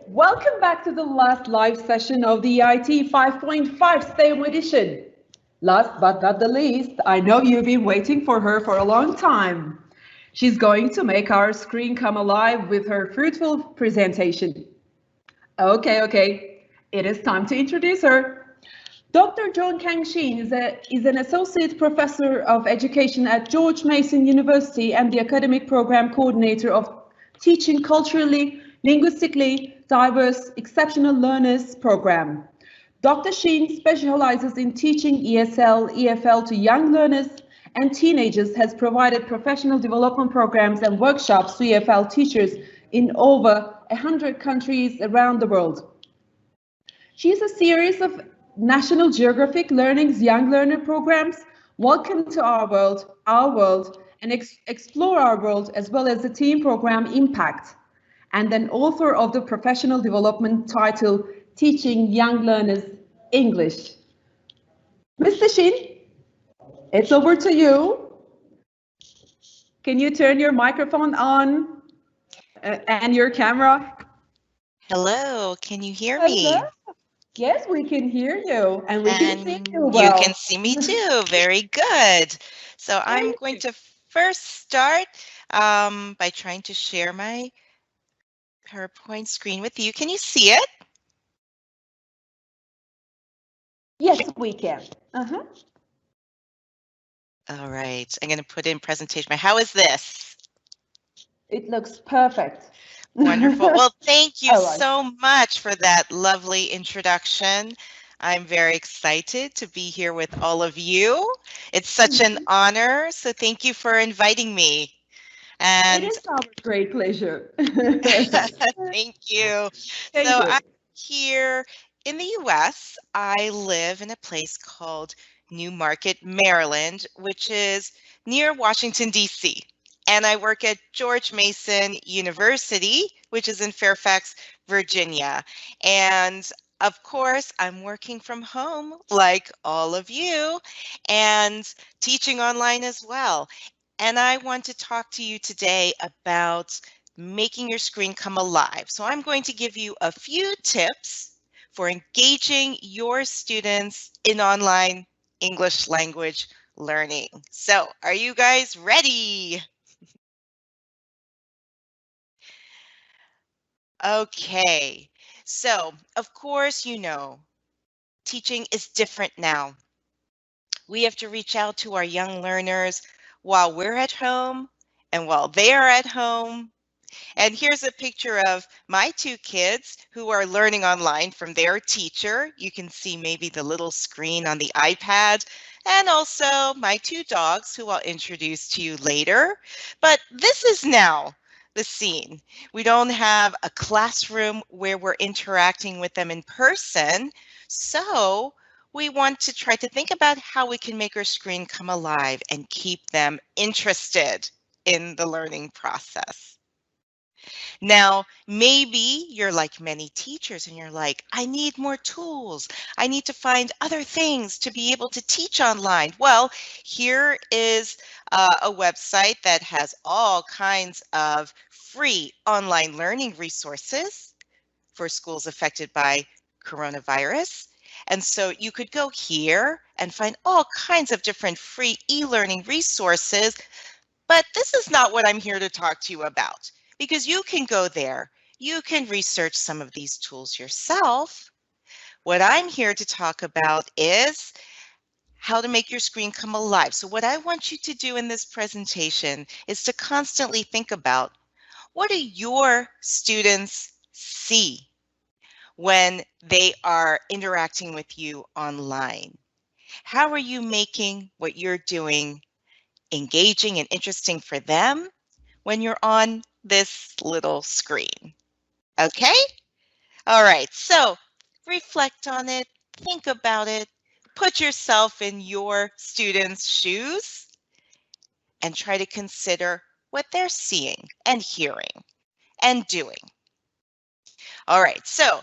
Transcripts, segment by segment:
Welcome back to the last live session of the EIT 5.5 Stay Home Edition. Last but not the least, I know you've been waiting for her for a long time. She's going to make our screen come alive with her fruitful presentation. Okay, it is time to introduce her. Dr. Joan Kong Shin is an associate professor of education at George Mason University and the academic program coordinator of Teaching Culturally, Linguistically Diverse Exceptional Learners program. Dr. Shin specializes in teaching ESL, EFL to young learners and teenagers, has provided professional development programs and workshops to EFL teachers in over 100 countries around the world. She has a series of National Geographic Learning's Young Learner programs, Welcome to Our World, and Explore Our World, as well as the team program Impact, and an author of the professional development title, Teaching Young Learners English. Mr. Shin, it's over to you. Can you turn your microphone on and your camera? Hello, can you hear me? Hello. Yes, we can hear you, and we can see you well. You can see me too. Very good. So I'm going to first start by trying to share my PowerPoint screen with you. Can you see it? Yes, we can. All right, I'm going to put in presentation. How is this? It looks perfect. Wonderful. Well, thank you so much for that lovely introduction. I'm very excited to be here with all of you. It's such an honor, so thank you for inviting me. And it is our great pleasure. Thank you. Thank so you. I'm here in the US. I live in a place called New Market, Maryland, which is near Washington, D.C. And I work at George Mason University, which is in Fairfax, Virginia. And of course, I'm working from home like all of you and teaching online as well. And I want to talk to you today about making your screen come alive. So I'm going to give you a few tips for engaging your students in online English language learning. So are you guys ready? Okay, so of course, you know, teaching is different now. We have to reach out to our young learners while we're at home and while they are at home. And here's a picture of my two kids who are learning online from their teacher. You can see maybe the little screen on the iPad, and also my two dogs who I'll introduce to you later. But this is now the scene. We don't have a classroom where we're interacting with them in person. So we want to try to think about how we can make our screen come alive and keep them interested in the learning process. Now, maybe you're like many teachers and you're like, I need more tools. I need to find other things to be able to teach online. Well, here is a website that has all kinds of free online learning resources for schools affected by coronavirus. And so you could go here and find all kinds of different free e-learning resources. But this is not what I'm here to talk to you about, because you can go there. You can research some of these tools yourself. What I'm here to talk about is how to make your screen come alive. So what I want you to do in this presentation is to constantly think about, what do your students see when they are interacting with you online? How are you making what you're doing engaging and interesting for them when you're on this little screen? Okay? All right, so reflect on it, think about it, put yourself in your students' shoes, and try to consider what they're seeing and hearing and doing. All right, so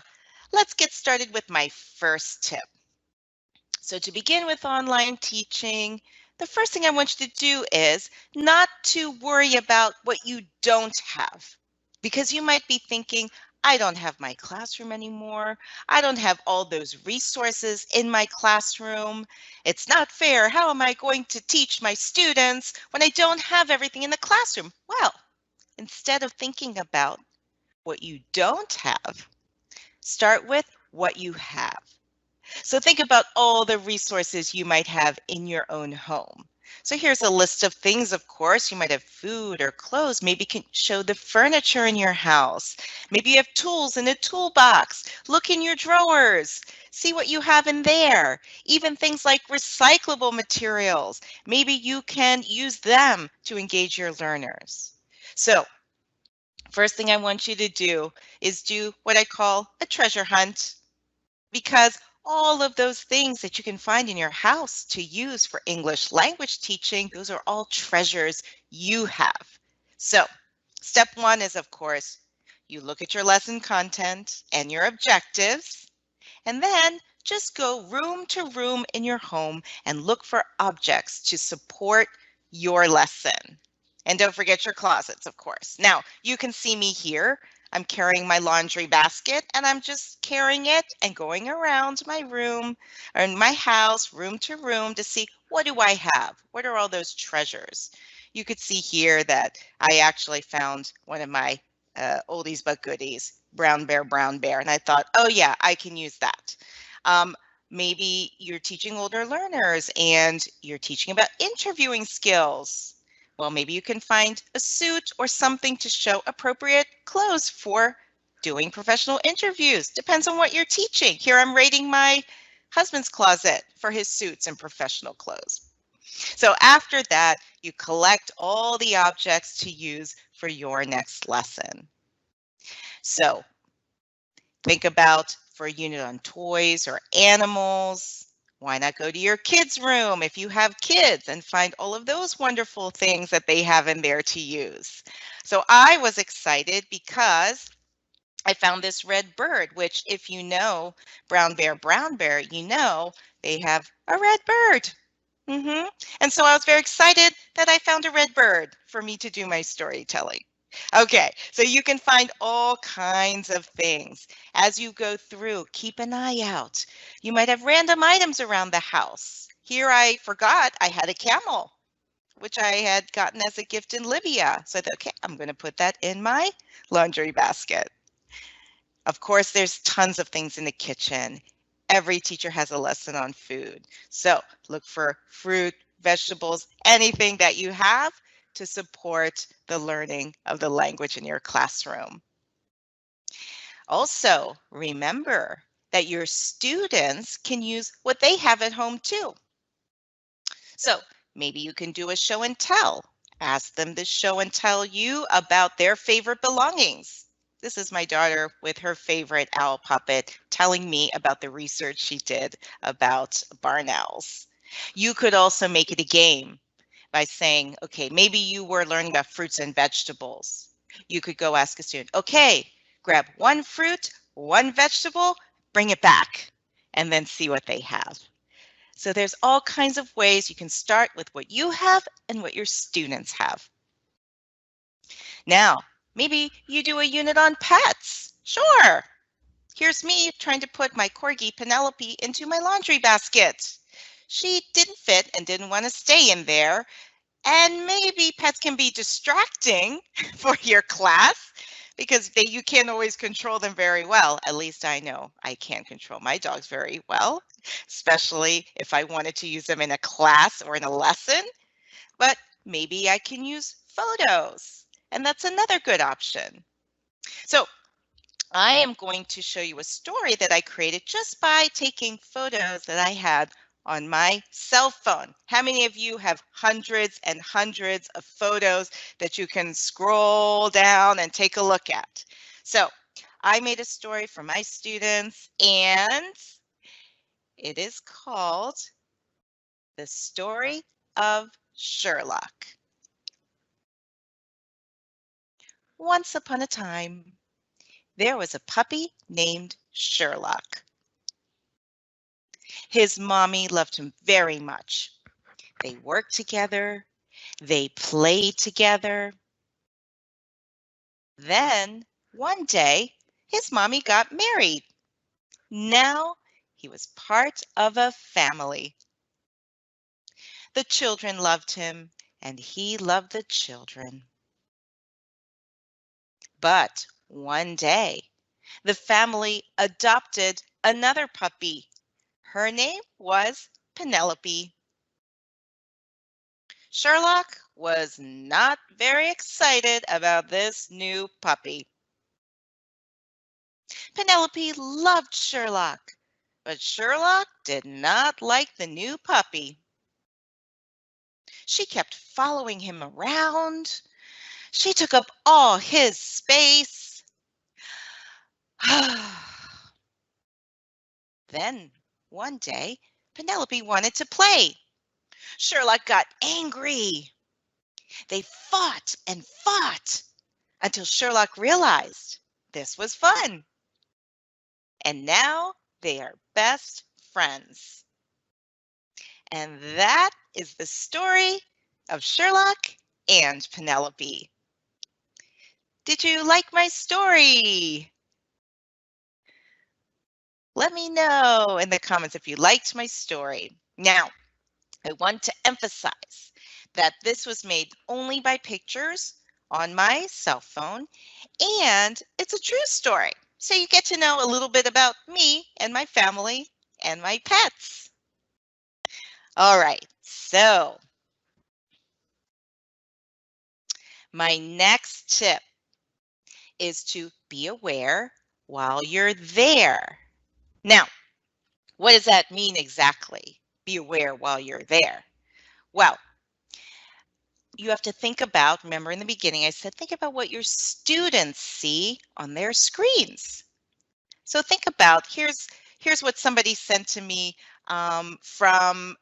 let's get started with my first tip. So to begin with online teaching, the first thing I want you to do is not to worry about what you don't have, because you might be thinking, I don't have my classroom anymore. I don't have all those resources in my classroom. It's not fair. How am I going to teach my students when I don't have everything in the classroom? Well, instead of thinking about what you don't have, start with what you have. So think about all the resources you might have in your own home. So here's a list of things, of course. You might have food or clothes. Maybe you can show the furniture in your house. Maybe you have tools in a toolbox. Look in your drawers. See what you have in there. Even things like recyclable materials. Maybe you can use them to engage your learners. So first thing I want you to do is do what I call a treasure hunt, because all of those things that you can find in your house to use for English language teaching, those are all treasures you have. So step one is, of course, you look at your lesson content and your objectives, and then just go room to room in your home and look for objects to support your lesson. And don't forget your closets, of course. Now, you can see me here. I'm carrying my laundry basket, and I'm just carrying it and going around my room or in my house, room to room, to see, what do I have? What are all those treasures? You could see here that I actually found one of my oldies but goodies, brown bear, and I thought, oh yeah, I can use that. Maybe you're teaching older learners and you're teaching about interviewing skills. Well, maybe you can find a suit or something to show appropriate clothes for doing professional interviews. Depends on what you're teaching. Here I'm raiding my husband's closet for his suits and professional clothes. So after that, you collect all the objects to use for your next lesson. So think about, for a unit on toys or animals, why not go to your kids' room if you have kids and find all of those wonderful things that they have in there to use? So I was excited because I found this red bird, which, if you know brown bear, you know they have a red bird. And so I was very excited that I found a red bird for me to do my storytelling. Okay, so you can find all kinds of things. As you go through, keep an eye out. You might have random items around the house. Here I forgot I had a camel, which I had gotten as a gift in Libya. So I thought, okay, I'm going to put that in my laundry basket. Of course, there's tons of things in the kitchen. Every teacher has a lesson on food. So look for fruit, vegetables, anything that you have to support the learning of the language in your classroom. Also, remember that your students can use what they have at home too. So maybe you can do a show and tell. Ask them to show and tell you about their favorite belongings. This is my daughter with her favorite owl puppet telling me about the research she did about barn owls. You could also make it a game by saying, okay, maybe you were learning about fruits and vegetables. You could go ask a student, okay, grab one fruit, one vegetable, bring it back, and then see what they have. So there's all kinds of ways you can start with what you have and what your students have. Now, maybe you do a unit on pets. Sure. Here's me trying to put my corgi Penelope into my laundry basket. She didn't fit and didn't want to stay in there. And maybe pets can be distracting for your class because you can't always control them very well. At least I know I can't control my dogs very well, especially if I wanted to use them in a class or in a lesson. But maybe I can use photos, and that's another good option. So I am going to show you a story that I created just by taking photos that I had on my cell phone. How many of you have hundreds and hundreds of photos that you can scroll down and take a look at? So I made a story for my students, and it is called The Story of Sherlock. Once upon a time, there was a puppy named Sherlock. His mommy loved him very much. They worked together. They played together. Then, one day, his mommy got married. Now he was part of a family. The children loved him, and he loved the children. But one day, the family adopted another puppy. Her name was Penelope. Sherlock was not very excited about this new puppy. Penelope loved Sherlock, but Sherlock did not like the new puppy. She kept following him around. She took up all his space. Then, one day, Penelope wanted to play. Sherlock got angry. They fought and fought until Sherlock realized this was fun. And now they are best friends. And that is the story of Sherlock and Penelope. Did you like my story? Let me know in the comments if you liked my story. Now, I want to emphasize that this was made only by pictures on my cell phone, and it's a true story. So you get to know a little bit about me and my family and my pets. All right, so my next tip is to be aware while you're there. Now, what does that mean exactly? Be aware while you're there. Well, you have to think about, remember in the beginning I said, think about what your students see on their screens. So think about, here's what somebody sent to me from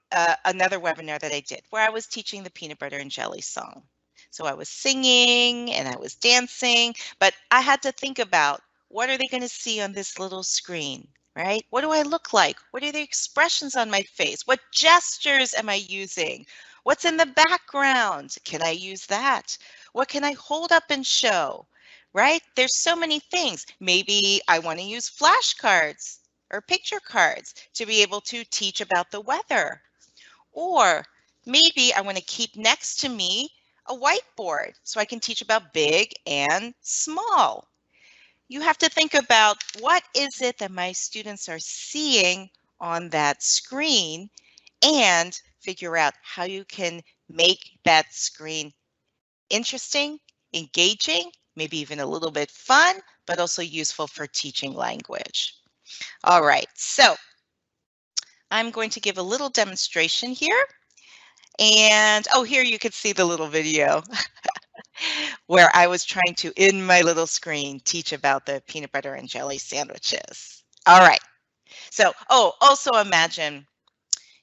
another webinar that I did where I was teaching the peanut butter and jelly song. So I was singing and I was dancing, but I had to think about what are they going to see on this little screen, right? What do I look like? What are the expressions on my face? What gestures am I using? What's in the background? Can I use that? What can I hold up and show? Right? There's so many things. Maybe I want to use flashcards or picture cards to be able to teach about the weather. Or maybe I want to keep next to me a whiteboard so I can teach about big and small. You have to think about what is it that my students are seeing on that screen and figure out how you can make that screen interesting, engaging, maybe even a little bit fun, but also useful for teaching language. All right, so I'm going to give a little demonstration here. And oh, here you can see the little video where I was trying to, in my little screen, teach about the peanut butter and jelly sandwiches. All right, so, oh, also imagine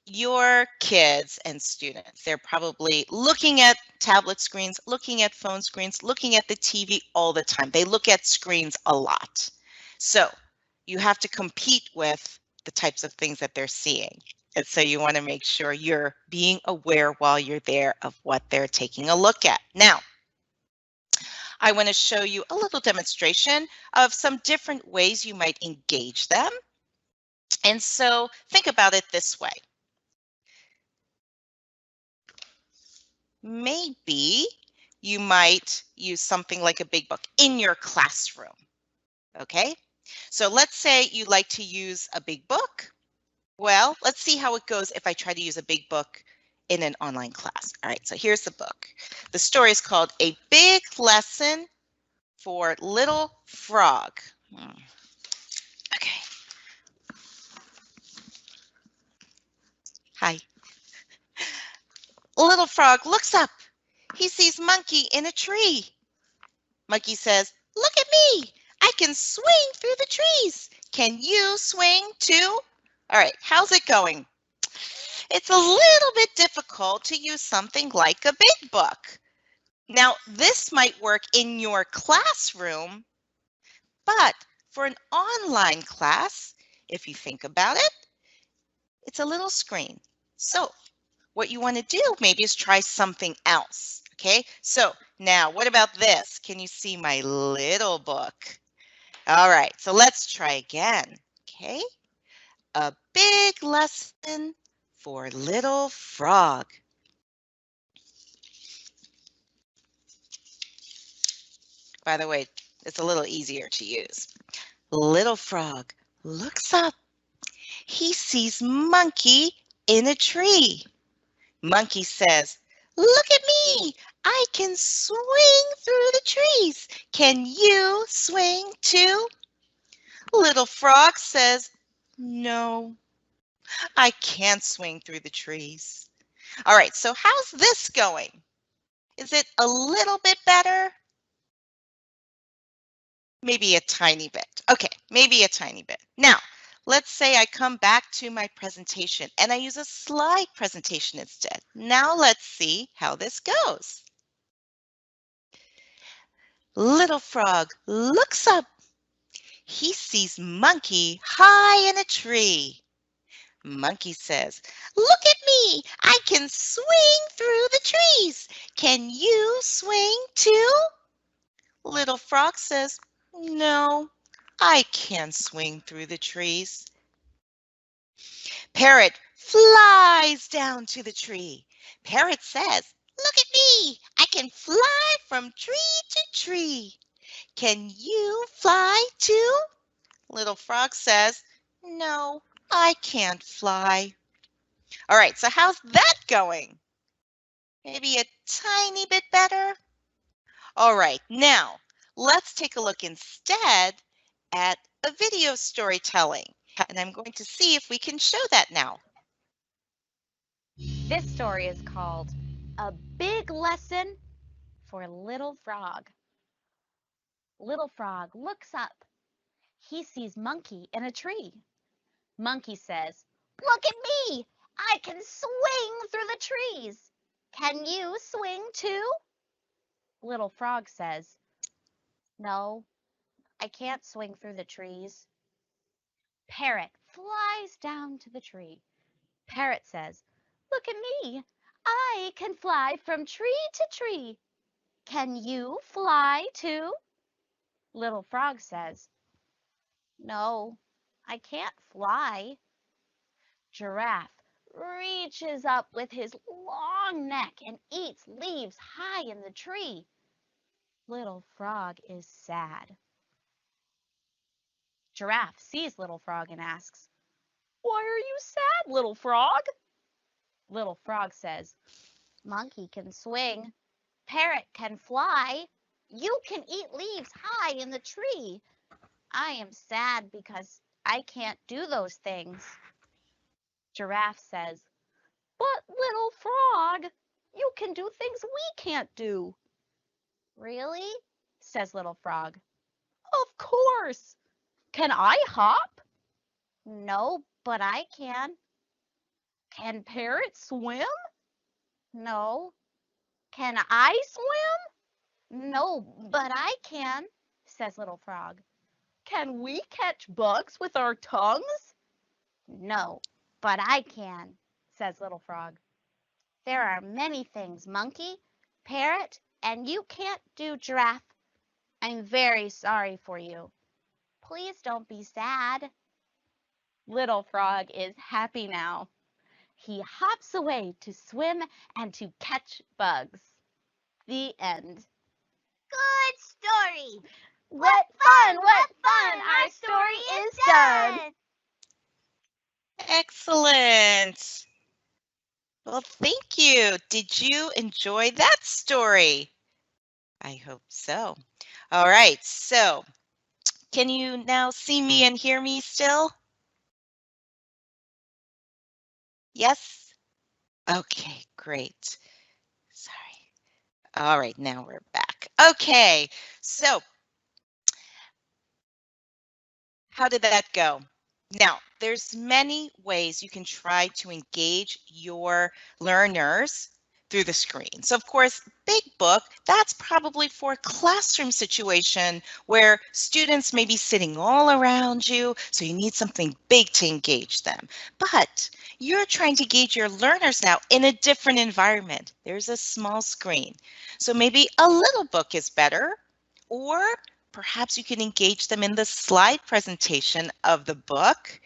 your kids and students, they're probably looking at tablet screens, looking at phone screens, looking at the TV all the time. They look at screens a lot. So you have to compete with the types of things that they're seeing. And so you want to make sure you're being aware while you're there of what they're taking a look at. Now, I want to show you a little demonstration of some different ways you might engage them. And so think about it this way. Maybe you might use something like a big book in your classroom. Okay, so let's say you like to use a big book. Well, let's see how it goes if I try to use a big book in an online class. All right, so here's the book. The story is called A Big Lesson for Little Frog. Okay. Hi. Little Frog looks up. He sees Monkey in a tree. Monkey says, "Look at me. I can swing through the trees. Can you swing too?" All right, how's it going? It's a little bit difficult to use something like a big book. Now, this might work in your classroom, but for an online class, if you think about it, it's a little screen. So what you want to do maybe is try something else. Okay, so now what about this? Can you see my little book? All right, so let's try again, okay? A big lesson for little frog. By the way, it's a little easier to use. Little frog looks up. He sees monkey in a tree. Monkey says, "Look at me. I can swing through the trees. Can you swing too?" Little frog says, "No, I can't swing through the trees." All right, so how's this going? Is it a little bit better? Maybe a tiny bit. Okay, maybe a tiny bit. Now, let's say I come back to my presentation and I use a slide presentation instead. Now let's see how this goes. Little frog looks up. He sees monkey high in a tree. Monkey says, "Look at me. I can swing through the trees. Can you swing too?" Little frog says, "No, I can't swing through the trees." Parrot flies down to the tree. Parrot says, "Look at me. I can fly from tree to tree. Can you fly too?" Little frog says, "No, I can't fly." All right, so how's that going? Maybe a tiny bit better? All right, now let's take a look instead at a video storytelling. And I'm going to see if we can show that now. This story is called A Big Lesson for Little Frog. Little Frog looks up. He sees Monkey in a tree. Monkey says, "Look at me. I can swing through the trees. Can you swing too?" Little Frog says, "No, I can't swing through the trees." Parrot flies down to the tree. Parrot says, "Look at me. I can fly from tree to tree. Can you fly too?" Little Frog says, "No, I can't fly." Giraffe reaches up with his long neck and eats leaves high in the tree. Little Frog is sad. Giraffe sees Little Frog and asks, "Why are you sad, Little Frog?" Little Frog says, "Monkey can swing. Parrot can fly. You can eat leaves high in the tree. I am sad because I can't do those things." Giraffe says, "But Little Frog, you can do things we can't do." "Really?" says Little Frog. "Of course. Can I hop?" "No, but I can." "Can Parrot swim?" "No." "Can I swim?" "No, but I can," says Little Frog. "Can we catch bugs with our tongues?" "No, but I can," says Little Frog. "There are many things, Monkey, Parrot, and you can't do, Giraffe. I'm very sorry for you. Please don't be sad." Little Frog is happy now. He hops away to swim and to catch bugs. The end. Good story. What fun! What fun! Our story is done. Excellent. Well, thank you. Did you enjoy that story? I hope so. All right, so can you now see me and hear me still? Yes? Okay, great. Sorry. All right, now we're back. Okay, so how did that go? Now, there's many ways you can try to engage your learners through the screen. So of course, big book, that's probably for a classroom situation where students may be sitting all around you, so you need something big to engage them. But you're trying to engage your learners now in a different environment. There's a small screen. So maybe a little book is better, or perhaps you can engage them in the slide presentation of the book,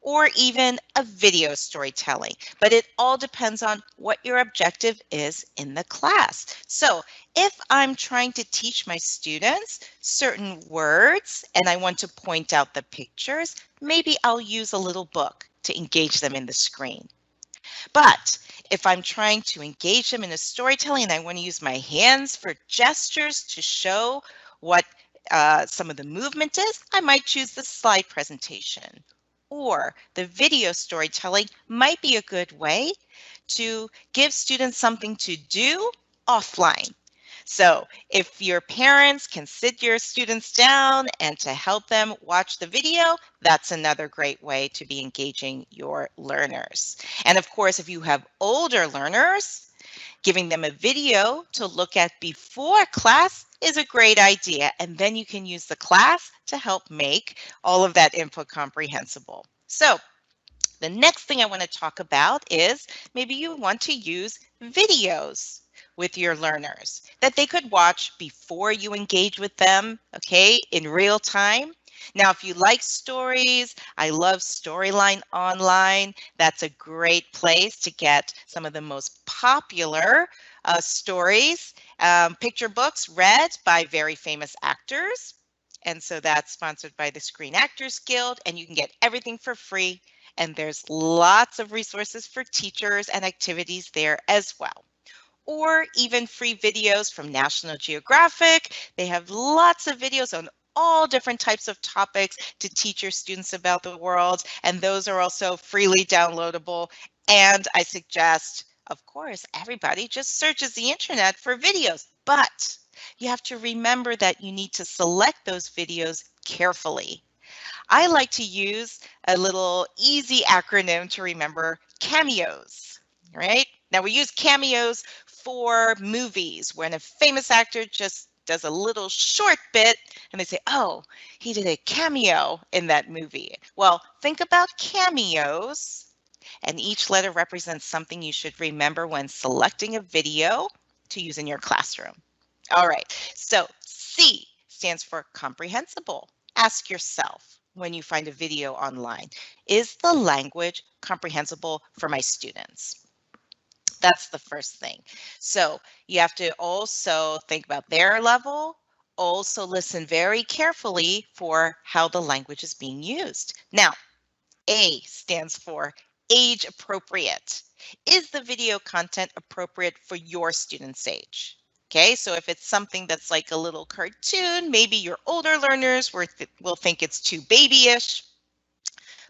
or even a video storytelling. But it all depends on what your objective is in the class. So if I'm trying to teach my students certain words and I want to point out the pictures, maybe I'll use a little book to engage them in the screen. But if I'm trying to engage them in a storytelling and I want to use my hands for gestures to show what some of the movement is, I might choose the slide presentation. Or the video storytelling might be a good way to give students something to do offline. So if your parents can sit your students down and to help them watch the video, that's another great way to be engaging your learners. And of course, if you have older learners, giving them a video to look at before class is a great idea. And then you can use the class to help make all of that input comprehensible. So the next thing I want to talk about is maybe you want to use videos with your learners that they could watch before you engage with them, okay, in real time. Now, if you like stories, I love Storyline Online. That's a great place to get some of the most popular stories, picture books read by very famous actors. And so that's sponsored by the Screen Actors Guild, and you can get everything for free. And there's lots of resources for teachers and activities there as well. Or even free videos from National Geographic. They have lots of videos on all different types of topics to teach your students about the world, and those are also freely downloadable. And I suggest, of course, everybody just searches the internet for videos, but you have to remember that you need to select those videos carefully. I like to use a little easy acronym to remember, cameos, right? Now we use cameos for movies when a famous actor just does a little short bit and they say, oh, he did a cameo in that movie. Well, think about cameos, and each letter represents something you should remember when selecting a video to use in your classroom. All right, so C stands for comprehensible. Ask yourself when you find a video online, is the language comprehensible for my students? That's the first thing. So you have to also think about their level, also listen very carefully for how the language is being used. Now, A stands for age appropriate. Is the video content appropriate for your student's age? Okay, so if it's something that's like a little cartoon, maybe your older learners will think it's too babyish.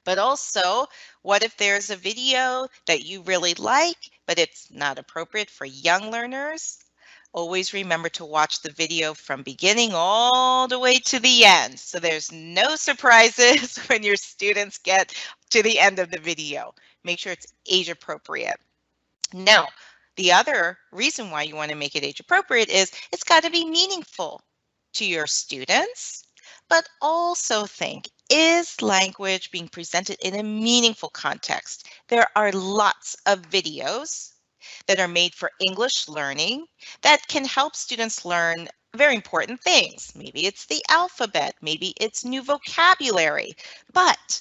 But also, what if there's a video that you really like, but it's not appropriate for young learners? Always remember to watch the video from beginning all the way to the end, so there's no surprises when your students get to the end of the video. Make sure it's age appropriate. Now, the other reason why you want to make it age appropriate is it's got to be meaningful to your students, but also think, is language being presented in a meaningful context? There are lots of videos that are made for English learning that can help students learn very important things. Maybe it's the alphabet, maybe it's new vocabulary, but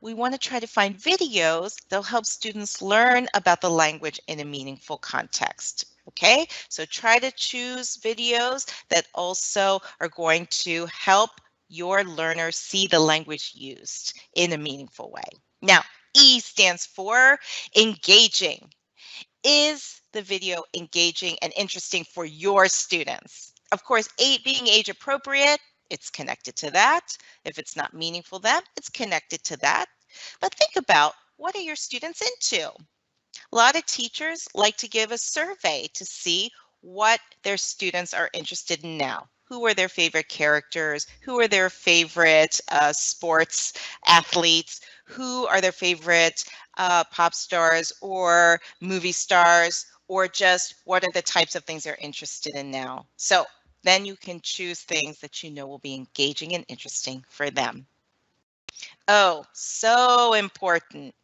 we want to try to find videos that'll help students learn about the language in a meaningful context. Okay, so try to choose videos that also are going to help your learners see the language used in a meaningful way. Now, E stands for engaging. Is the video engaging and interesting for your students? Of course, being age appropriate, it's connected to that. If it's not meaningful then, it's connected to that. But think about, what are your students into? A lot of teachers like to give a survey to see what their students are interested in now. Who are their favorite characters? Who are their favorite sports athletes? Who are their favorite pop stars or movie stars? Or just what are the types of things they're interested in now? So then you can choose things that you know will be engaging and interesting for them. Oh, so important.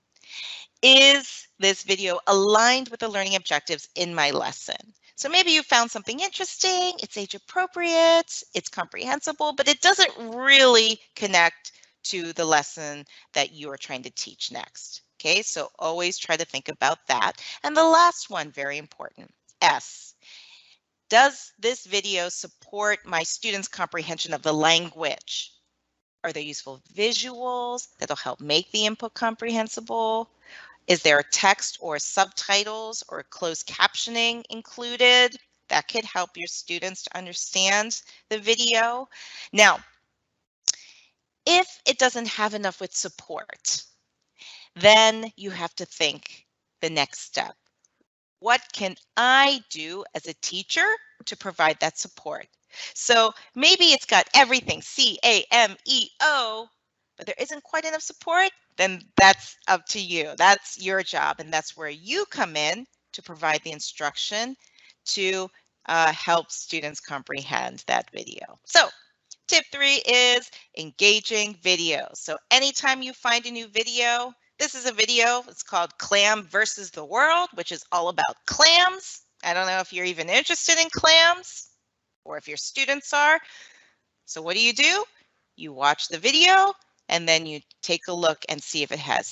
Is this video aligned with the learning objectives in my lesson? So maybe you found something interesting, it's age appropriate, it's comprehensible, but it doesn't really connect to the lesson that you are trying to teach next. Okay, so always try to think about that. And the last one, very important, S. Does this video support my students' comprehension of the language? Are there useful visuals that'll help make the input comprehensible? Is there text or subtitles or closed captioning included? That could help your students to understand the video. Now, if it doesn't have enough with support, then you have to think the next step. What can I do as a teacher to provide that support? So maybe it's got everything, CAMEO, but there isn't quite enough support, then that's up to you. That's your job, and that's where you come in to provide the instruction to help students comprehend that video. So tip 3 is engaging videos. So anytime you find a new video, this is a video, it's called Clam versus the World, which is all about clams. I don't know if you're even interested in clams or if your students are. So what do? You watch the video and then you take a look and see if it has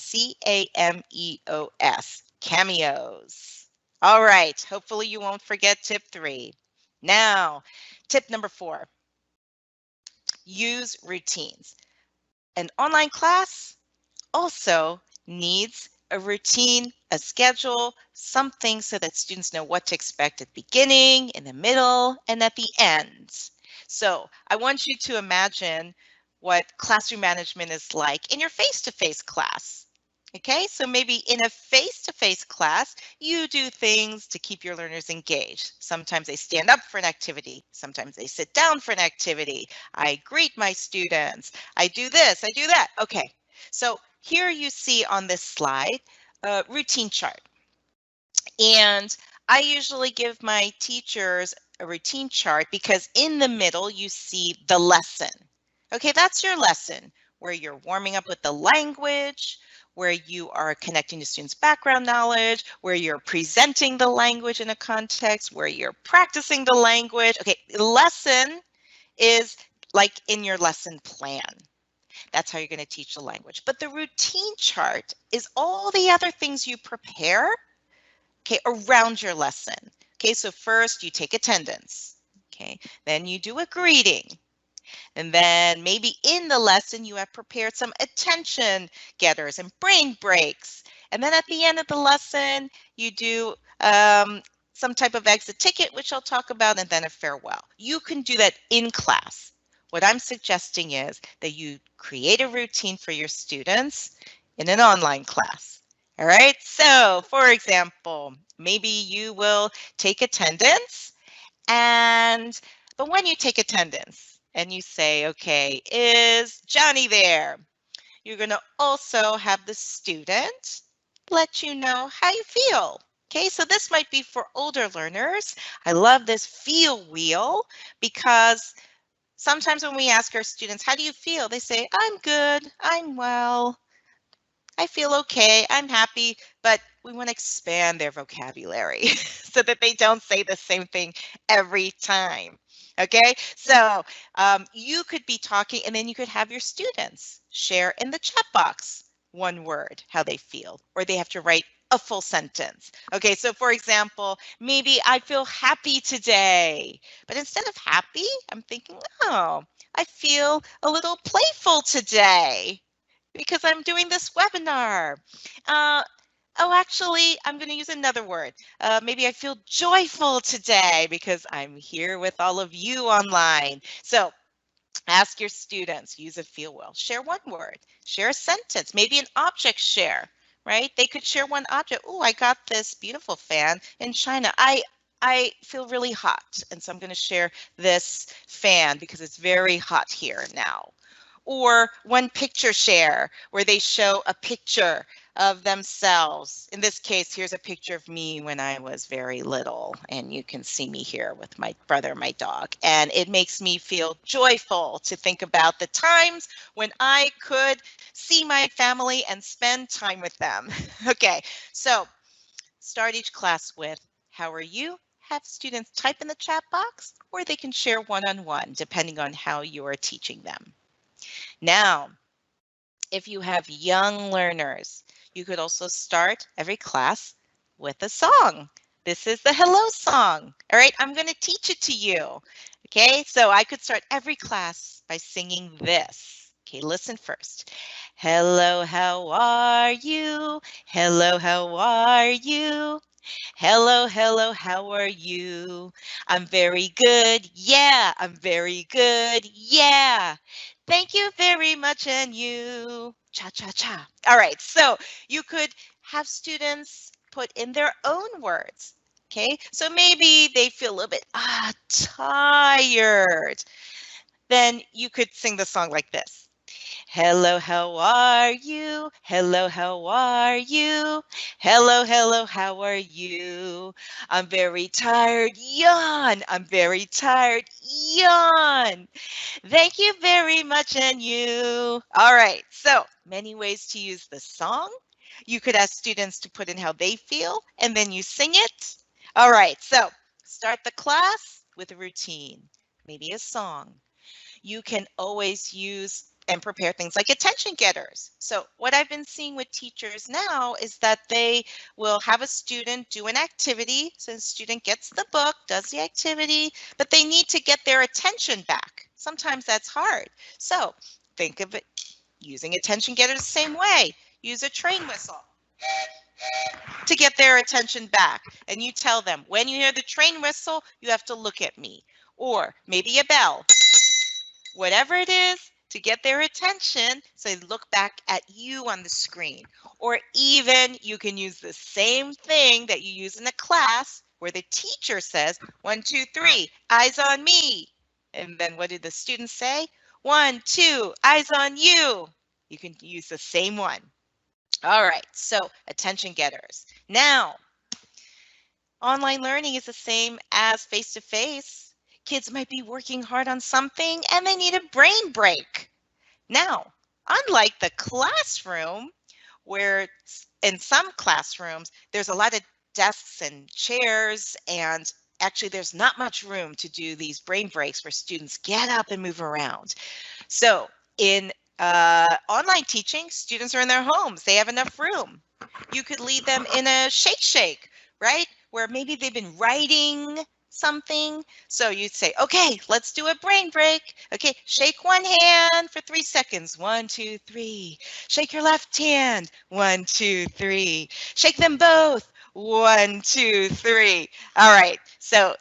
CAMEOS, cameos. All right, hopefully you won't forget tip 3. Now, tip number 4, use routines. An online class also needs a routine, a schedule, something so that students know what to expect at the beginning, in the middle, and at the end. So I want you to imagine what classroom management is like in your face-to-face class. Okay, so maybe in a face-to-face class, you do things to keep your learners engaged. Sometimes they stand up for an activity. Sometimes they sit down for an activity. I greet my students. I do this, I do that. Okay, so here you see on this slide a routine chart. And I usually give my teachers a routine chart because in the middle you see the lesson. Okay, that's your lesson where you're warming up with the language, where you are connecting to students' background knowledge, where you're presenting the language in a context, where you're practicing the language. Okay, lesson is like in your lesson plan. That's how you're going to teach the language. But the routine chart is all the other things you prepare, okay, around your lesson. Okay, so first you take attendance. Okay, then you do a greeting. And then maybe in the lesson you have prepared some attention getters and brain breaks. And then at the end of the lesson, you do some type of exit ticket, which I'll talk about, and then a farewell. You can do that in class. What I'm suggesting is that you create a routine for your students in an online class. All right, so for example, maybe you will take attendance, but when you take attendance and you say, okay, is Johnny there? You're going to also have the student let you know how you feel. Okay, so this might be for older learners. I love this feel wheel because sometimes when we ask our students, how do you feel? They say, I'm good, I'm well, I feel okay, I'm happy, but we want to expand their vocabulary so that they don't say the same thing every time. Okay, so you could be talking and then you could have your students share in the chat box one word, how they feel, or they have to write a full sentence. Okay, so for example, maybe I feel happy today, but instead of happy, I'm thinking, oh, I feel a little playful today because I'm doing this webinar. Oh, actually, I'm going to use another word. Maybe I feel joyful today because I'm here with all of you online. So ask your students, use a feel wheel, share one word, share a sentence, maybe an object share, right? They could share one object. Oh, I got this beautiful fan in China. I feel really hot, and so I'm going to share this fan because it's very hot here now. Or one picture share where they show a picture of themselves. In this case, here's a picture of me when I was very little, and you can see me here with my brother, my dog. And it makes me feel joyful to think about the times when I could see my family and spend time with them. Okay, so start each class with, how are you? have students type in the chat box, or they can share one-on-one, depending on how you are teaching them. Now, if you have young learners, you could also start every class with a song. This is the hello song. All right, I'm going to teach it to you. Okay, so I could start every class by singing this. Okay, listen first. Hello, how are you? Hello, how are you? Hello, hello, how are you? I'm very good. Yeah, I'm very good. Yeah. Thank you very much, and you. Cha, cha, cha. All right, so you could have students put in their own words. Okay, so maybe they feel a little bit tired. Then you could sing the song like this. Hello, how are you? Hello, how are you? Hello, hello, how are you? I'm very tired. Yawn. I'm very tired. Yawn. Thank you very much, and you. All right, so many ways to use the song. You could ask students to put in how they feel, and then you sing it. All right, so start the class with a routine, maybe a song. You can always use and prepare things like attention getters. So what I've been seeing with teachers now is that they will have a student do an activity. So the student gets the book, does the activity, but they need to get their attention back. Sometimes that's hard. So think of it using attention getters the same way. Use a train whistle to get their attention back. And you tell them, when you hear the train whistle, you have to look at me. Or maybe a bell. Whatever it is to get their attention, so they look back at you on the screen. Or even you can use the same thing that you use in a class where the teacher says, 1, 2, 3, eyes on me. And then what did the students say? 1, 2, eyes on you. You can use the same one. All right, so attention getters. Now, online learning is the same as face-to-face. Kids might be working hard on something and they need a brain break. Now, unlike the classroom, where in some classrooms, there's a lot of desks and chairs, and actually there's not much room to do these brain breaks where students get up and move around. So in online teaching, students are in their homes. They have enough room. You could lead them in a shake, right? Where maybe they've been writing something. So you'd say, okay, let's do a brain break. Okay, shake one hand for 3 seconds. 1, 2, 3. Shake your left hand. 1, 2, 3. Shake them both. 1, 2, 3. All right, so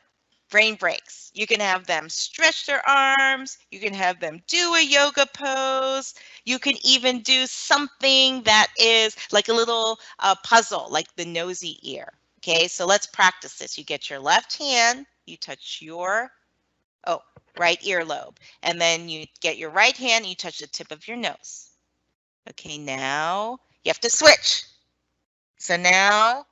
brain breaks. You can have them stretch their arms. You can have them do a yoga pose. You can even do something that is like a little puzzle, like the nosy ear. Okay, so let's practice this. You get your left hand, you touch your right earlobe, and then you get your right hand and you touch the tip of your nose. Okay, now you have to switch. So now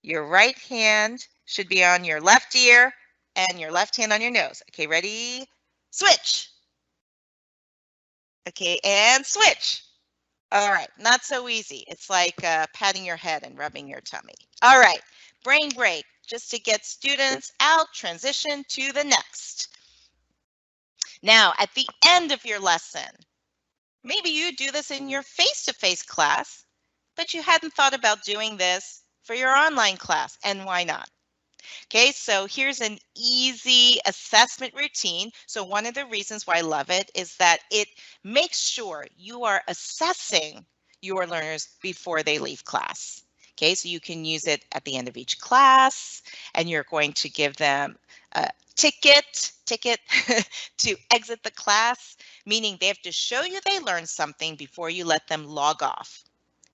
your right hand should be on your left ear and your left hand on your nose. Okay, ready? Switch. Okay, and switch. All right, not so easy. It's like patting your head and rubbing your tummy. All right, brain break, just to get students out, transition to the next. Now, at the end of your lesson, maybe you do this in your face-to-face class, but you hadn't thought about doing this for your online class, and why not? Okay, so here's an easy assessment routine. So one of the reasons why I love it is that it makes sure you are assessing your learners before they leave class. Okay, so you can use it at the end of each class, and you're going to give them a ticket to exit the class, meaning they have to show you they learned something before you let them log off.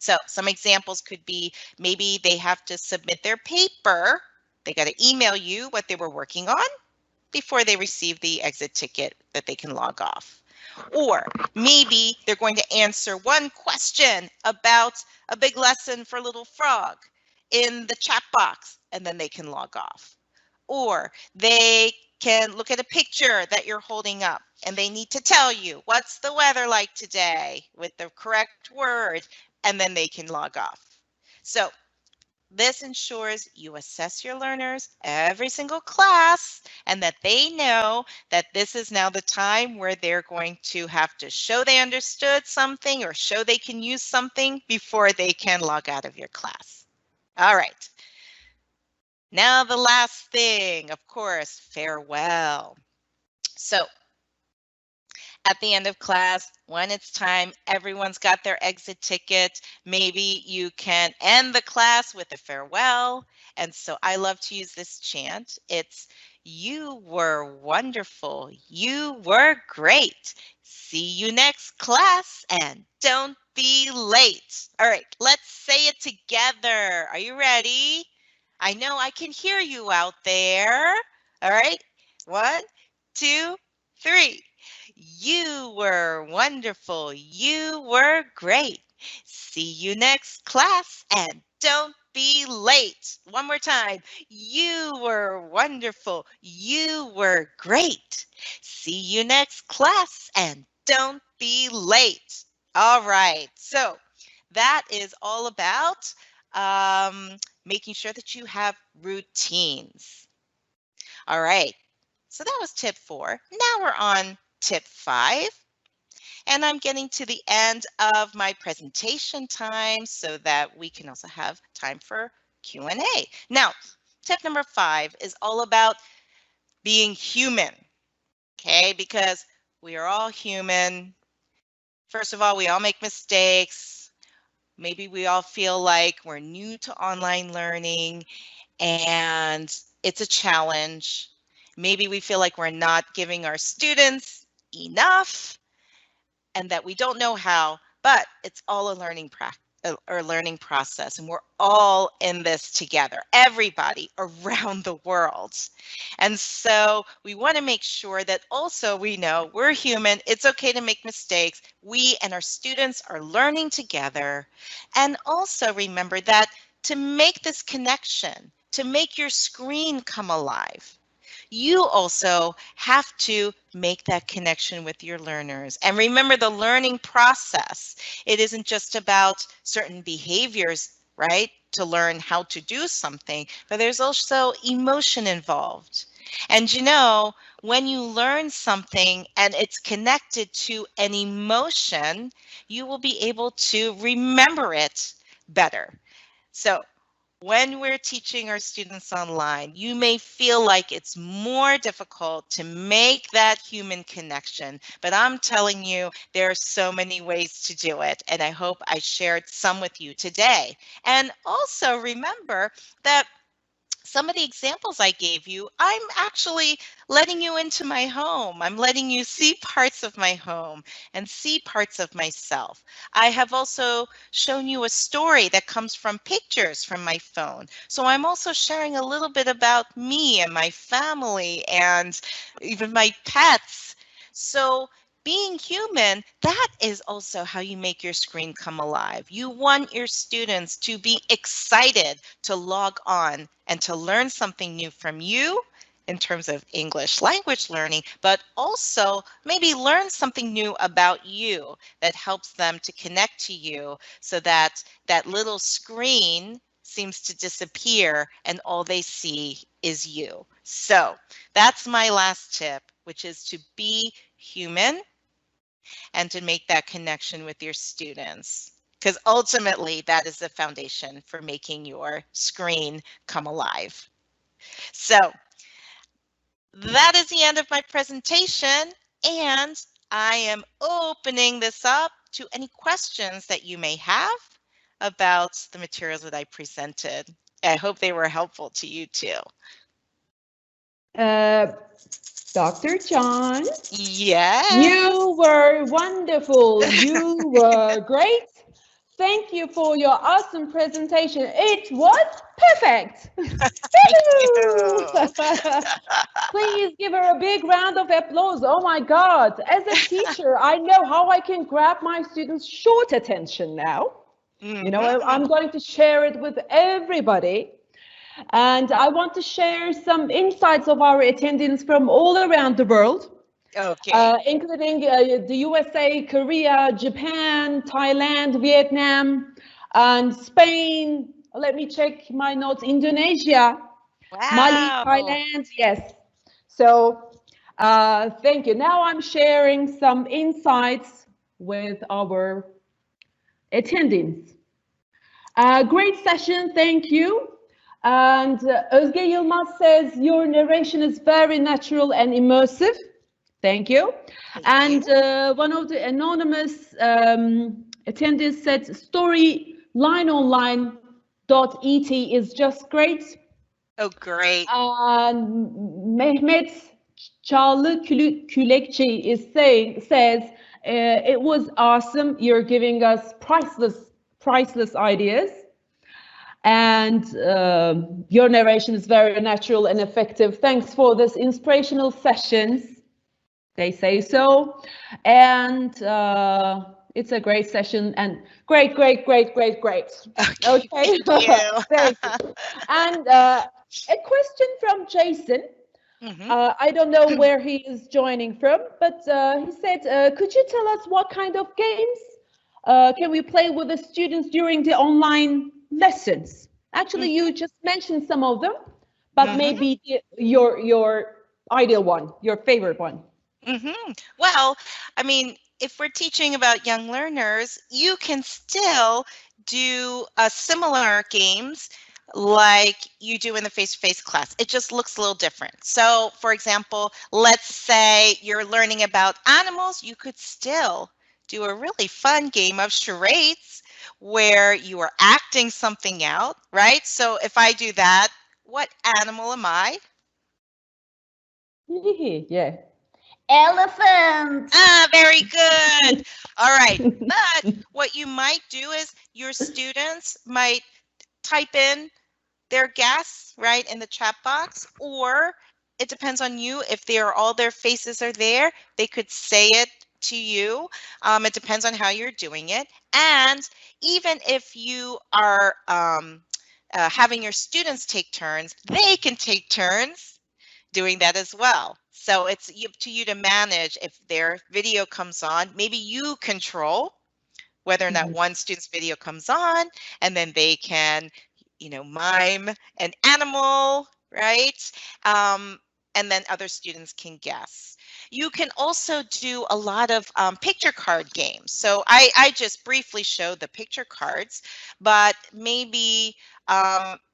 So some examples could be maybe they have to submit their paper. They got to email you what they were working on before they receive the exit ticket that they can log off. Or maybe they're going to answer one question about a big lesson for Little Frog in the chat box, and then they can log off. Or they can look at a picture that you're holding up, and they need to tell you, what's the weather like today, with the correct word, and then they can log off. So This ensures you assess your learners every single class and that they know that this is now the time where they're going to have to show they understood something or show they can use something before they can log out of your class. All right. Now the last thing, of course, farewell. So at the end of class, when it's time, everyone's got their exit ticket. Maybe you can end the class with a farewell. And so I love to use this chant. It's, you were wonderful. You were great. See you next class and don't be late. All right, let's say it together. Are you ready? I know I can hear you out there. All right, 1, 2, 3. You were wonderful. You were great. See you next class and don't be late. One more time. You were wonderful. You were great. See you next class and don't be late. All right. So that is all about making sure that you have routines. All right. So that was tip 4. Now we're on tip 5, and I'm getting to the end of my presentation time so that we can also have time for Q&A. Now, tip number 5 is all about being human, okay? Because we are all human. First of all, we all make mistakes. Maybe we all feel like we're new to online learning and it's a challenge. Maybe we feel like we're not giving our students enough and that we don't know how, but it's all a learning process, and we're all in this together, everybody around the world. And so we want to make sure that also we know we're human, it's okay to make mistakes, we and our students are learning together. And also remember that to make this connection, to make your screen come alive, you also have to make that connection with your learners. And remember the learning process. It isn't just about certain behaviors, right, to learn how to do something, but there's also emotion involved. And you know, when you learn something and it's connected to an emotion, you will be able to remember it better. So when we're teaching our students online, you may feel like it's more difficult to make that human connection, but I'm telling you, there are so many ways to do it, and I hope I shared some with you today. And also remember that some of the examples I gave you, I'm actually letting you into my home. I'm letting you see parts of my home and see parts of myself. I have also shown you a story that comes from pictures from my phone. So I'm also sharing a little bit about me and my family and even my pets. So being human, that is also how you make your screen come alive. You want your students to be excited to log on and to learn something new from you in terms of English language learning, but also maybe learn something new about you that helps them to connect to you so that that little screen seems to disappear and all they see is you. So that's my last tip, which is to be human and to make that connection with your students, because ultimately that is the foundation for making your screen come alive. So that is the end of my presentation, and I am opening this up to any questions that you may have about the materials that I presented. I hope they were helpful to you too. Dr. John? Yes. You were wonderful. You were great. Thank you for your awesome presentation. It was perfect. Thank you. Please give her a big round of applause. Oh my God. As a teacher, I know how I can grab my students' short attention now. You know, I'm going to share it with everybody. And I want to share some insights of our attendants from all around the world. Okay. Including the USA, Korea, Japan, Thailand, Vietnam, and Spain, let me check my notes. Indonesia, Mali, Wow. Thailand. Yes. So thank you. Now I'm sharing some insights with our attendees. Great session. Thank you. And Özge Yılmaz says your narration is very natural and immersive. Thank you. And one of the anonymous attendees said story line online .et is just great. Oh, great. Mehmet Çağlı Külekçi says it was awesome. You're giving us priceless ideas. And your narration is very natural and effective. Thanks for this inspirational sessions. They say so. And it's a great session and great. Okay. Thank you. Thank you. And a question from Jason. I don't know where he is joining from, but he said, could you tell us what kind of games can we play with the students during the online lessons? Actually, you just mentioned some of them, but maybe your ideal one, your favorite one. Well, I mean, if we're teaching about young learners, you can still do similar games like you do in the face-to-face class. It just looks a little different. So, for example, let's say you're learning about animals. You could still do a really fun game of charades where you are acting something out, right? So if I do that, what animal am I? Yeah. Elephant. Ah, very good. All right. But what you might do is your students might type in their guess, right, in the chat box, or it depends on you. If all their faces are there, they could say it to you. It depends on how you're doing it. And even if you are having your students take turns, they can take turns doing that as well. So it's up to you to manage. If their video comes on, maybe you control whether or not one student's video comes on, and then they can, mime an animal, right? And then other students can guess. You can also do a lot of picture card games. So I just briefly showed the picture cards, but maybe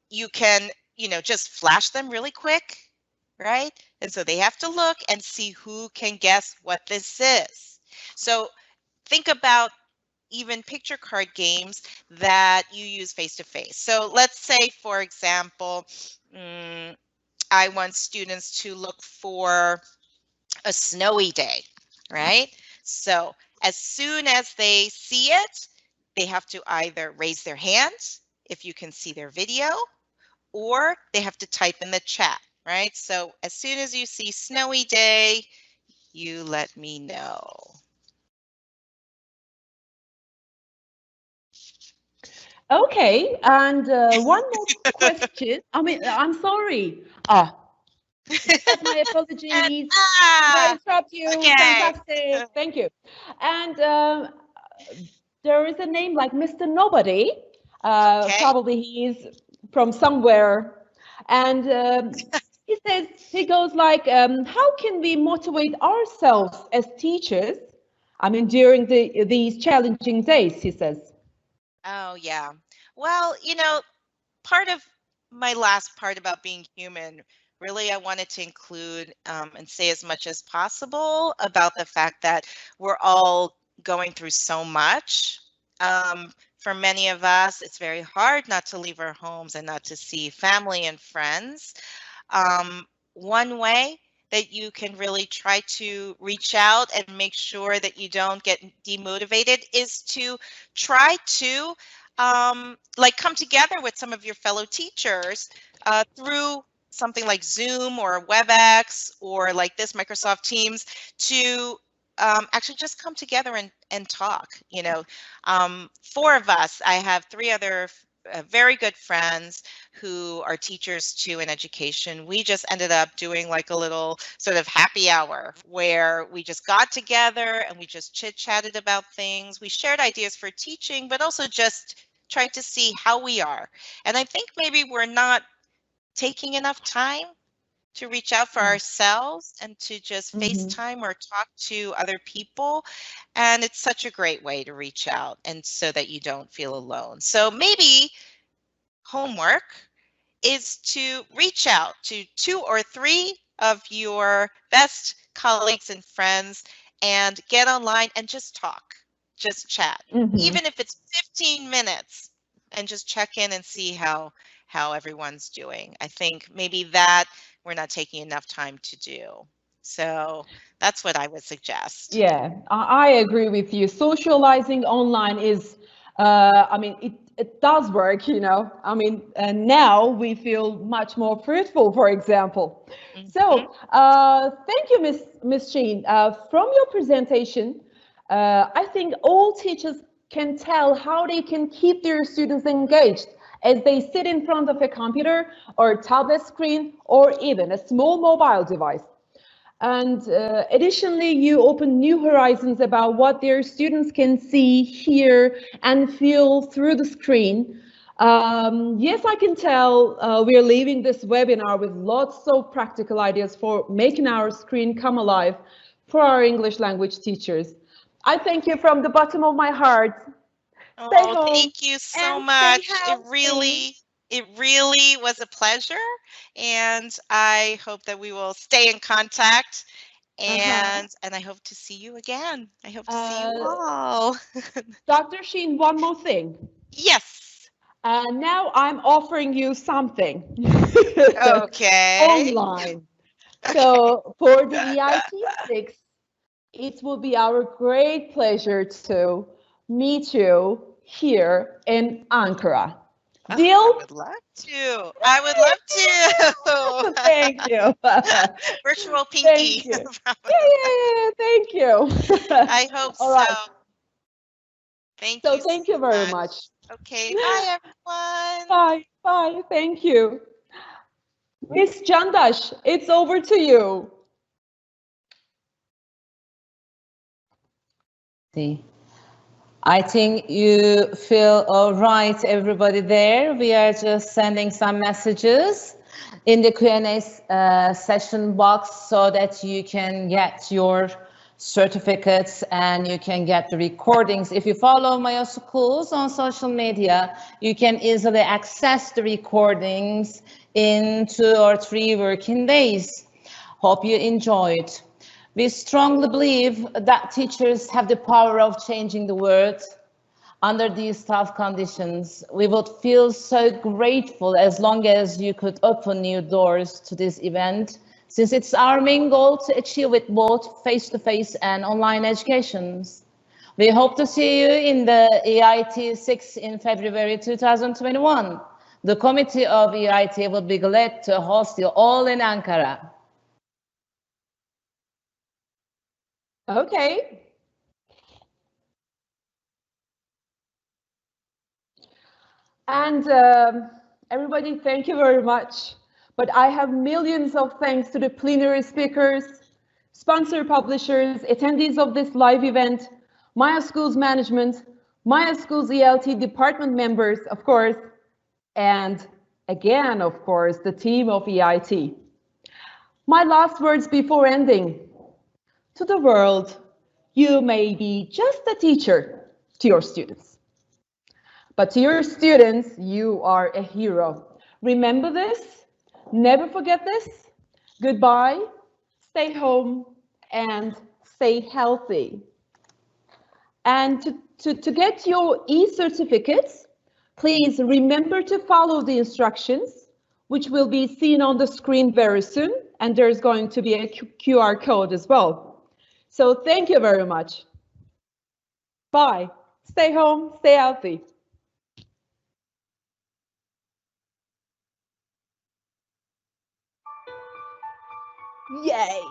you can, just flash them really quick, right? And so they have to look and see who can guess what this is. So think about even picture card games that you use face-to-face. So let's say, for example, I want students to look for a snowy day, right? So as soon as they see it, they have to either raise their hand if you can see their video, or they have to type in the chat, right? So as soon as you see snowy day, you let me know. Okay, and one more question. I mean, I'm sorry. My apologies. I interrupt you. Okay. Fantastic. Thank you. And there is a name like Mr. Nobody. Probably he is from somewhere. And he goes like, how can we motivate ourselves as teachers? I mean, during these challenging days, he says. Oh, yeah. Well, part of my last part about being human, really, I wanted to include and say as much as possible about the fact that we're all going through so much. For many of us, it's very hard not to leave our homes and not to see family and friends. One way that you can really try to reach out and make sure that you don't get demotivated is to try to come together with some of your fellow teachers through something like Zoom or WebEx or like this Microsoft Teams to actually just come together and talk. 4 of us, I have 3 other very good friends who are teachers too in education. We just ended up doing like a little sort of happy hour where we just got together and we just chit-chatted about things. We shared ideas for teaching, but also just try to see how we are. And I think maybe we're not taking enough time to reach out for ourselves and to just FaceTime or talk to other people. And it's such a great way to reach out and so that you don't feel alone. So maybe homework is to reach out to 2 or 3 of your best colleagues and friends and get online and just talk, just chat, even if it's 15 minutes, and just check in and see how everyone's doing. I think maybe that we're not taking enough time to do. So that's what I would suggest. Yeah, I agree with you. Socializing online is, I mean, it does work, you know. I mean, and now we feel much more fruitful, for example. So thank you, Miss Shin. From your presentation, I think all teachers can tell how they can keep their students engaged as they sit in front of a computer or tablet screen or even a small mobile device. And additionally, you open new horizons about what their students can see, hear, and feel through the screen. Yes, I can tell we're leaving this webinar with lots of practical ideas for making our screen come alive for our English language teachers. I thank you from the bottom of my heart. Oh, thank you so much. It really was a pleasure, and I hope that we will stay in contact, and I hope to see you again. I hope to see you all. Dr. Shin, one more thing. Yes. Now I'm offering you something. Okay. Online. So for the EIT 6, it will be our great pleasure to meet you here in Ankara. Deal? I would love to. I would love to. Thank you. Virtual pinky. Thank you. Yeah, thank you. I hope so. Right. Thank you. Thank you very much. Okay, bye everyone. Bye, bye, thank you. Miss Candaş, it's over to you. I think you feel all right, everybody there. We are just sending some messages in the Q&A session box so that you can get your certificates and you can get the recordings. If you follow Maya Schools on social media, you can easily access the recordings in 2 or 3 working days. Hope you enjoyed. We strongly believe that teachers have the power of changing the world under these tough conditions. We would feel so grateful as long as you could open new doors to this event, since it's our main goal to achieve with both face-to-face and online educations. We hope to see you in the EIT 6 in February 2021. The committee of EIT will be glad to host you all in Ankara. Okay. And everybody, thank you very much. But I have millions of thanks to the plenary speakers, sponsor publishers, attendees of this live event, Maya Schools management, Maya Schools ELT department members, of course, and again, of course, the team of EIT. My last words before ending. To the world, you may be just a teacher to your students. But to your students, you are a hero. Remember this, never forget this. Goodbye, stay home, and stay healthy. And to get your e-certificates, please remember to follow the instructions, which will be seen on the screen very soon, and there's going to be a QR code as well. So thank you very much. Bye. Stay home, stay healthy. Yay!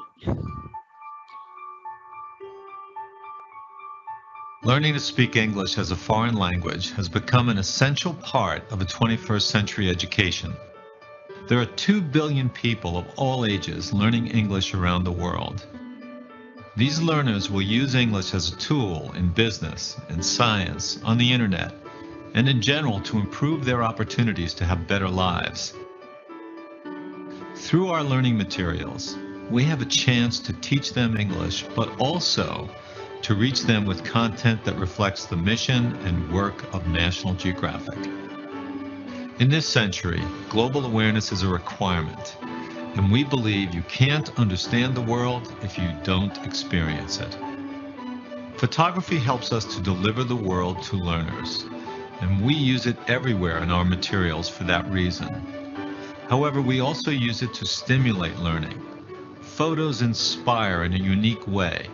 Learning to speak English as a foreign language has become an essential part of a 21st century education. There are 2 billion people of all ages learning English around the world. These learners will use English as a tool in business, in science, on the internet, and in general to improve their opportunities to have better lives. Through our learning materials, we have a chance to teach them English, but also to reach them with content that reflects the mission and work of National Geographic. In this century, global awareness is a requirement, and we believe you can't understand the world if you don't experience it. Photography helps us to deliver the world to learners, and we use it everywhere in our materials for that reason. However, we also use it to stimulate learning. Photos inspire in a unique way.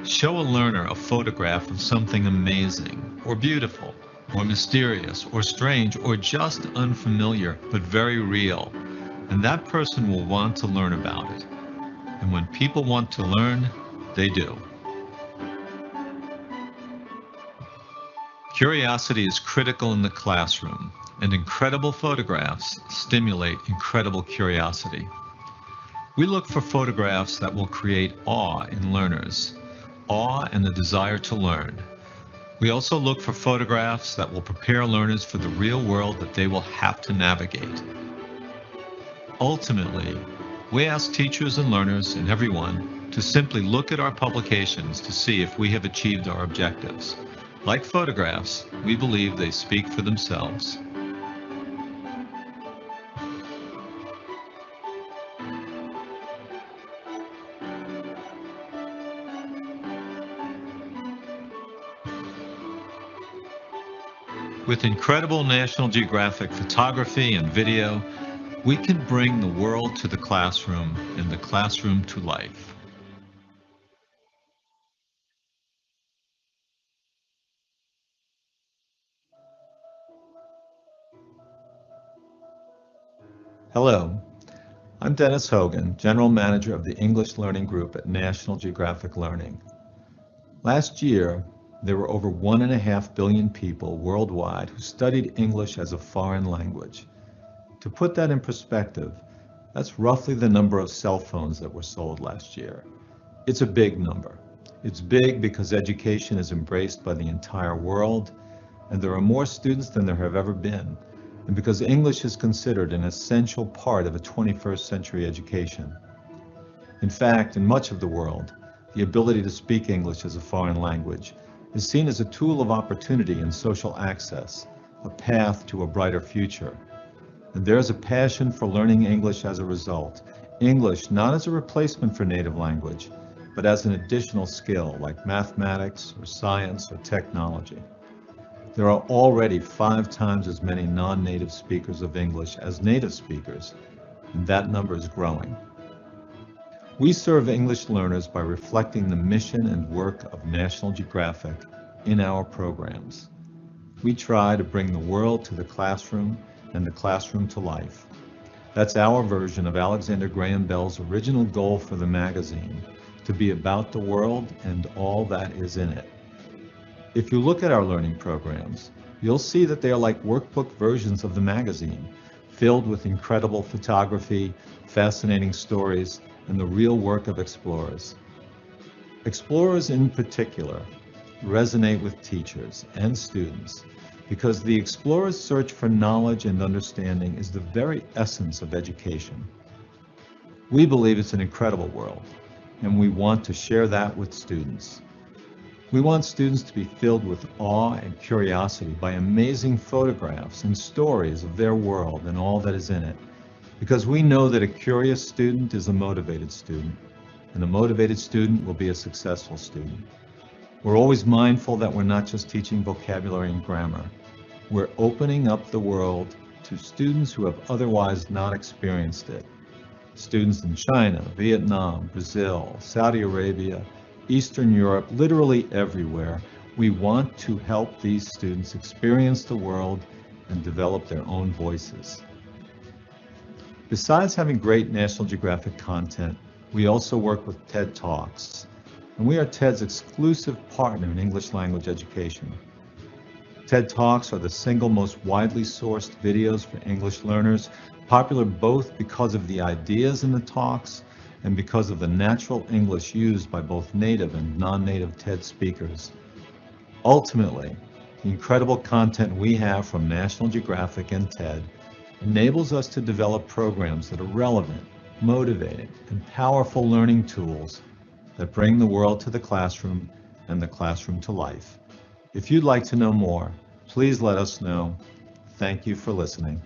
Show a learner a photograph of something amazing, or beautiful, or mysterious, or strange, or just unfamiliar, but very real, and that person will want to learn about it. And when people want to learn, they do. Curiosity is critical in the classroom, and incredible photographs stimulate incredible curiosity. We look for photographs that will create awe in learners, awe and the desire to learn. We also look for photographs that will prepare learners for the real world that they will have to navigate. Ultimately, we ask teachers and learners and everyone to simply look at our publications to see if we have achieved our objectives. Like photographs, we believe they speak for themselves. With incredible National Geographic photography and video, we can bring the world to the classroom and the classroom to life. Hello, I'm Dennis Hogan, General Manager of the English Learning Group at National Geographic Learning. Last year, there were over 1.5 billion people worldwide who studied English as a foreign language. To put that in perspective, that's roughly the number of cell phones that were sold last year. It's a big number. It's big because education is embraced by the entire world, and there are more students than there have ever been, and because English is considered an essential part of a 21st century education. In fact, in much of the world, the ability to speak English as a foreign language is seen as a tool of opportunity and social access, a path to a brighter future. And there's a passion for learning English as a result. English not as a replacement for native language, but as an additional skill like mathematics or science or technology. There are already 5 times as many non-native speakers of English as native speakers, and that number is growing. We serve English learners by reflecting the mission and work of National Geographic in our programs. We try to bring the world to the classroom and the classroom to life. That's our version of Alexander Graham Bell's original goal for the magazine, to be about the world and all that is in it. If you look at our learning programs, you'll see that they are like workbook versions of the magazine, filled with incredible photography, fascinating stories, and the real work of explorers. Explorers in particular resonate with teachers and students because the explorer's search for knowledge and understanding is the very essence of education. We believe it's an incredible world, and we want to share that with students. We want students to be filled with awe and curiosity by amazing photographs and stories of their world and all that is in it, because we know that a curious student is a motivated student, and a motivated student will be a successful student. We're always mindful that we're not just teaching vocabulary and grammar. We're opening up the world to students who have otherwise not experienced it. Students in China, Vietnam, Brazil, Saudi Arabia, Eastern Europe, literally everywhere. We want to help these students experience the world and develop their own voices. Besides having great National Geographic content, we also work with TED Talks, and we are TED's exclusive partner in English language education. TED Talks are the single most widely sourced videos for English learners, popular both because of the ideas in the talks and because of the natural English used by both native and non-native TED speakers. Ultimately, The incredible content we have from National Geographic and TED enables us to develop programs that are relevant, motivating, and powerful learning tools that bring the world to the classroom and the classroom to life. If you'd like to know more, please let us know. Thank you for listening.